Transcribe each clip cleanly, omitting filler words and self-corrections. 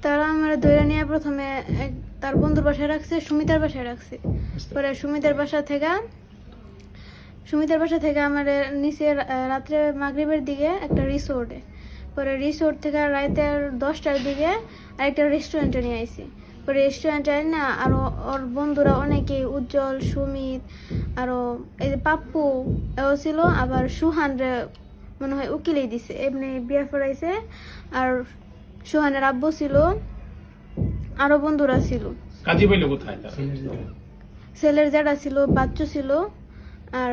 তারা আমার ধরে নিয়ে প্রথমে তার বন্ধুর বাসায় রাখছে, সুমিতার বাসায় রাখছে। পরে সুমিতার বাসা থেকে আমার নিচে রাত্রে মাগরিবের দিকে একটা রিসোর্টে, পরে রিসোর্ট থেকে রাতের 10টার দিকে আরেকটা রেস্টুরেন্টে নিয়ে আইছি। পরে রেস্টুরেন্টে না আরো ওর বন্ধুরা অনেকেই, উজ্জ্বল, সুমিত, আরো এই যে পাপ্পু এও ছিল, আবার সুহানরে মনে হয় উকিলেই দিছে, এমনি বিয়ে পড়াইছে। আর সুহানের আব্বু ছিল, আরো বন্ধুরা ছিল। কাজী পাইলো কোথায় তারা? ছেলের জ্যাঠা ছিল, বাচ্চু ছিল। আর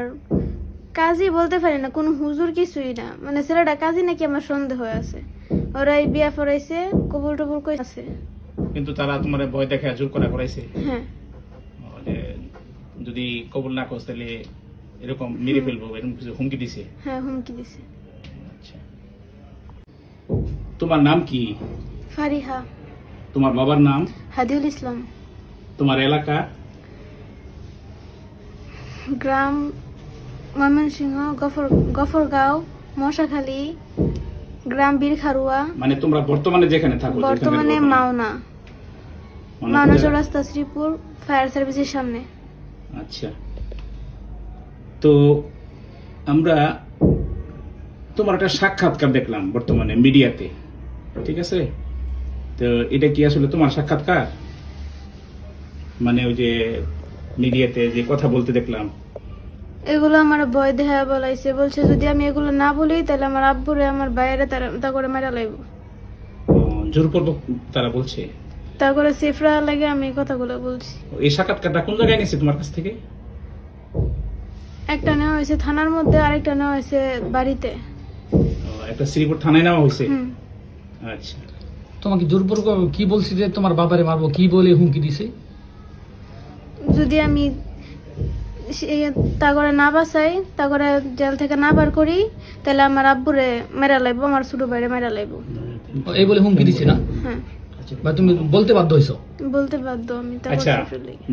কাজী বলতে পারি না, কোনো হুজুর কিছুই না, মানে ছেলেটা কাজী নাকি আমার সন্দেহ আছে। ওরাই বিয়া পড়াইছে, কবুল টবুল কইছে। কিন্তু তারা তোমার ভয় দেখে জোর করা করাইছে? হ্যাঁ, যে যদি কবুল না করস তাহলে এরকম মেরে ফেলবো, এরকম কিছু হুমকি দিছে? হ্যাঁ, হুমকি দিছে। আচ্ছা, তোমার নাম কি? ফারিহা। তোমার বাবার নাম? হাদিউল ইসলাম। তোমার এলাকা? গ্রাম ময়মনসিংহ, গফরগাঁও, মশাখালী, গ্রাম বীরখারুয়া। মানে তোমরা বর্তমানে যেখানে থাকো? বর্তমানে মাওনা, মাওনা চৌরাস্তা, শ্রীপুর ফায়ার সার্ভিসের সামনে। আচ্ছা, তো আমরা তোমার একটা সাক্ষাৎকার দেখলাম বর্তমানে মিডিয়াতে, ঠিক আছে? তো এটা কি আসলে তোমার সাক্ষাৎকার? মানে ওই যে মিডিয়াতে যে কথা বলতে দেখলাম, এগুলো আমার ভয় দেখা বলাইছে, বলছে যদি আমি এগুলো না বলি তাহলে আমার আব্বুরে, আমার বাইরে তা করে মেরা লাইব। জোরপূর্বক তারা বলছে? তা করে সেফরা লাগে আমি কথাগুলো বলছি। এই সাক্ষাৎকারটা কোন জায়গায় নিয়েছে তোমার কাছ থেকে? একটা নেওয়া হয়েছে থানার মধ্যে, আরেকটা নেওয়া হয়েছে বাড়িতে। একটা শ্রীপুর থানায় নেওয়া হয়েছে? হুম। আচ্ছা, তোমাকে জোরপূর্বক কি বলছি যে তোমার বাবারে মারবো, কি বলে হুমকি দিছে? যদি আমি তা করে না বাঁচাই, তা করে জেল থেকে না বার করি, তাহলে আমার আব্বুরে মেরা লাইব, আমার ছোট ভাইরে মেরা লাইব। এই বলে হুমকি দিছে না? হ্যাঁ, বা তুমি বলতে বাধ্য হইছো? বলতে বাধ্য আমি। তা আচ্ছা,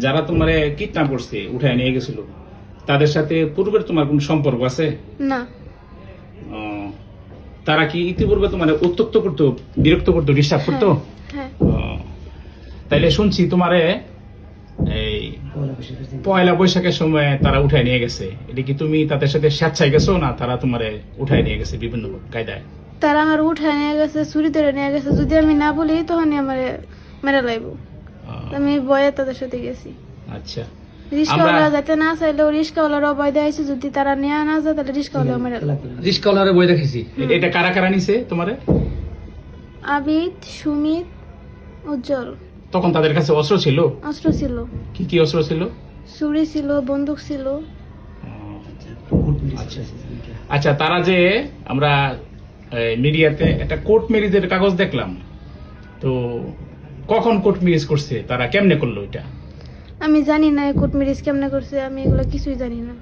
যারা তোমার কিডন্যাপ করছে, উঠায় নিয়ে গেছিল, তাদের সাথে পূর্বের তোমার কোন সম্পর্ক আছে? না। ও, তারা কি ইতিপূর্বে তোমার উত্তক্ত করতো, বিরক্ত করতো, ডিস্টার্ব করতো? হ্যাঁ। ও, তাইলে শুনছি তোমারে এই পয়লা বৈশাখের সময় তারা উঠায় নিয়ে গেছে, এটা কি তুমি তাদের সাথে স্বেচ্ছায় গেছো না তারা তোমারে উঠায় নিয়ে গেছে বিভিন্ন কায়দায়? তারা আমার উঠায় নিয়ে গেছে, চুরি ধরে নিয়ে গেছে। যদি আমি না বলি তখনই আমার মেরা লাইব। আমি ভয়ে তাদের সাথে গেছি। আচ্ছা, রিস্কাওয়ালা যাতে না চাইলেও রিস্কাওয়ালারও ভয় দেখাইছে, যদি তারা নিয়ে না যায় তাহলে রিস্কাওয়ালা মেরা লাইব। রিস্কাওয়ালারে বই দেখেছি। এটা কারা কারা নিছে তোমারে? আবিদ, সুমিত, উজ্জ্বল। তখন তাদের কাছে অস্ত্র ছিল? অস্ত্র ছিল। কি কি অস্ত্র ছিল? ছুরি ছিল, বন্দুক ছিল। আচ্ছা, আচ্ছা, তারা যে আমরা মিডিয়াতে একটা কোর্ট ম্যারেজের কাগজ দেখলাম, তো কখন কোর্ট ম্যারেজ করছে তারা, কেমনে করলো এটা? আমি জানি না কোর্ট ম্যারেজ কেমনে করছে, আমি এগুলো কিছুই জানি না।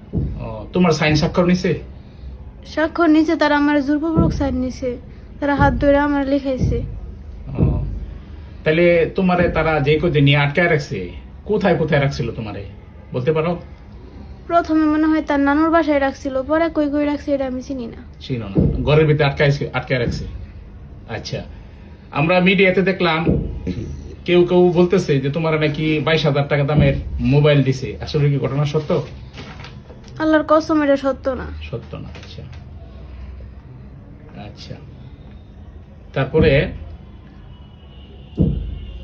তোমার সাইন স্বাক্ষর নিছে? স্বাক্ষর নিচে তারা আমার জোরপূর্বক সাইন নিছে, তারা হাত ধরে আমার লিখাইছে। তাহলে তোমারে তারা যে কদিন নিয়ে আটকায় রাখছে, কোথায় কোথায় রাখছিল তোমারে বলতে পারো? প্রথমে মনে হয় তার নানুর বাসায় রাখছিল, পরে কই কই রাখছে এটা আমি চিনি না। চিনো না? ঘরের ভিতরে আটকায় রাখছে। আচ্ছা, আমরা মিডিয়াতে দেখলাম কেউ কেউ বলতেছে যে তোমার নাকি 22,000 টাকা দামের মোবাইল দিছে, আসলে কি ঘটনা সত্য? আল্লাহর কসম এটা সত্য না। সত্য না? আচ্ছা, আচ্ছা, তারপরে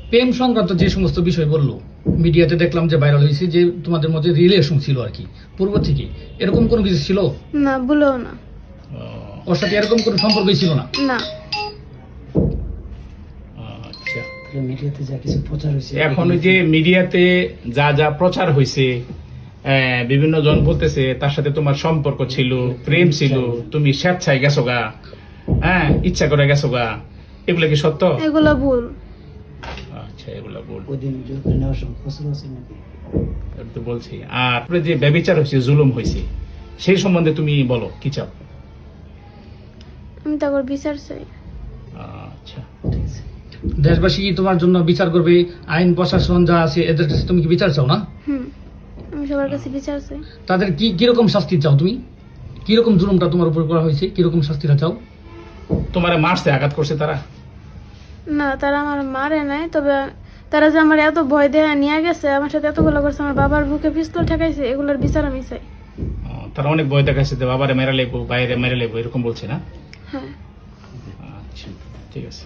প্রেম সংক্রান্ত যে সমস্ত বিষয় বললো মিডিয়াতে দেখলাম যে ভাইরাল হয়েছে, যে তোমাদের মধ্যে রিলেশন ছিল আর কি পূর্ব থেকে, এরকম কোনো কিছু ছিল না? বলেও না। ওর সাথে এরকম কোনো সম্পর্কই ছিল না? না। আচ্ছা, মিডিয়াতে যা কিছু প্রচার হয়েছে, এখন ওই যে মিডিয়াতে যা যা প্রচার হয়েছে, বিভিন্ন জন বলতেছে তার সাথে তোমার সম্পর্ক ছিল, প্রেম ছিল, তুমি স্বেচ্ছায় গেছো গা, হ্যাঁ, ইচ্ছা করে গেছো গা, এগুলো কি সত্য? এগুলো ভুল। আচ্ছা, এগুলো বল। ওই দিন জোর করে নেওয়ার সময় প্রচুর আছে নাকি? এটা তো বলছি। আর তারপরে যে ব্যভিচার হয়েছে, জুলুম হয়েছে, সেই সম্বন্ধে তুমি বলো, কি চাও? আমি তারপর বিচার চাই। আচ্ছা, ঠিক আছে। দেশবাসী কি তোমার জন্য বিচার করবে? আইন প্রশাসন যা আছে এদের কাছে তুমি কি বিচার চাও না? আমি সবার কাছে বিচার চাই। তাদের কি কিরকম শাস্তি চাও তুমি? কিরকম জুলুমটা তোমার উপর করা হয়েছে, কিরকম শাস্তিটা চাও? তোমার মারছে, আঘাত করছে তারা? না, তারা আমার মারে নাই, তবে তারা যে আমার এত ভয় দেয়া নিয়ে গেছে, আমার সাথে এতগুলো করছে, আমার বাবার বুকে পিস্তল ঠেকাইছে, এগুলোর বিচার আমি চাই। তারা অনেক ভয় দেখাচ্ছে যে বাবারে মেরা লেবো, বাইরে মেরা লেবো, এরকম বলছে না? হ্যাঁ। আচ্ছা, ঠিক আছে।